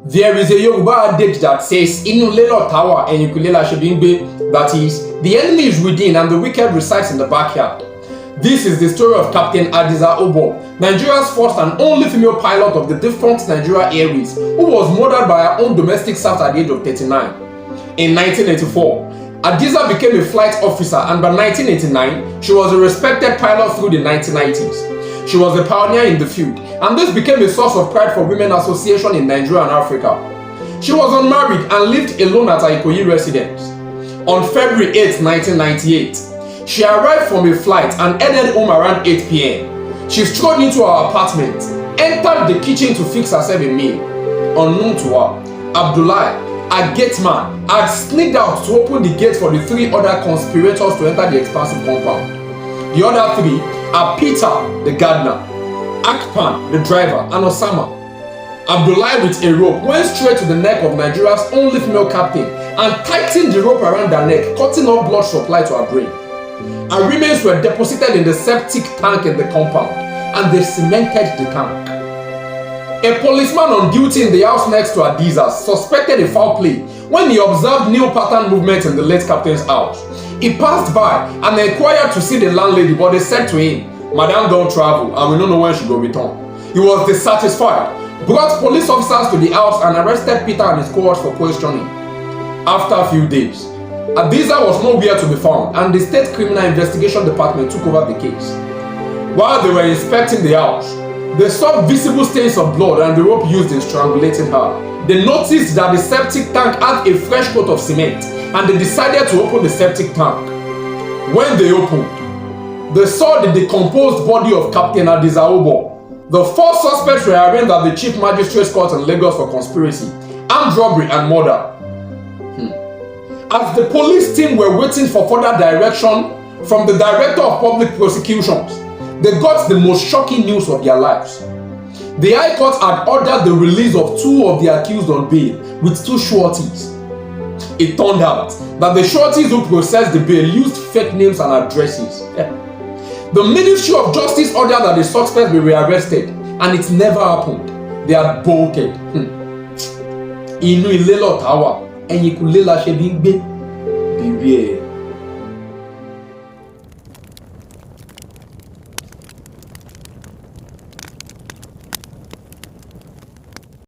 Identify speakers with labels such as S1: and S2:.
S1: There is a Yoruba adage that says, Inu lela tawa and yukulela shebingbe, that is, the enemy is within and the wicked resides in the backyard. This is the story of Captain Hadiza Oboh, Nigeria's first and only female pilot of the defunct Nigeria Airways, who was murdered by her own domestic servant at the age of 39. In 1984, Hadiza became a flight officer, and by 1989, she was a respected pilot through the 1990s. She was a pioneer in the field, and this became a source of pride for women association in Nigeria and Africa. She was unmarried and lived alone at her Ikoyi residence. On February 8, 1998, she arrived from a flight and headed home around 8 p.m. She strolled into her apartment, entered the kitchen to fix herself a meal. Unknown to her, Abdullahi, a gate man, had sneaked out to open the gate for the three other conspirators to enter the expansive compound. The other three are Peter, the gardener, Akpan, the driver, and Osama. Abdullahi, with a rope, went straight to the neck of Nigeria's only female captain and tightened the rope around her neck, cutting off blood supply to her brain. Her remains were deposited in the septic tank in the compound, and they cemented the tank. A policeman on duty in the house next to Hadiza's suspected a foul play when he observed new pattern movement in the late captain's house. He passed by and inquired to see the landlady, but they said to him, "Madam don't travel and we don't know when she will return." He was dissatisfied, brought police officers to the house and arrested Peter and his cohorts for questioning. After a few days, Hadiza was nowhere to be found, and the State Criminal Investigation Department took over the case. While they were inspecting the house, they saw visible stains of blood and the rope used in strangulating her. They noticed that the septic tank had a fresh coat of cement, and they decided to open the septic tank. When they opened, they saw the decomposed body of Captain Hadiza Oboh. The four suspects were arraigned at the Chief Magistrate's Court in Lagos for conspiracy, armed robbery, and murder. As the police team were waiting for further direction from the Director of Public Prosecutions, they got the most shocking news of their lives. The High Court had ordered the release of two of the accused on bail with two sureties. It turned out that the sureties who processed the bail used fake names and addresses. The Ministry of Justice ordered that the suspects be rearrested, and it never happened. They had bolted. Inu ilelo tawa, enyi kulela shebingbe. Beware.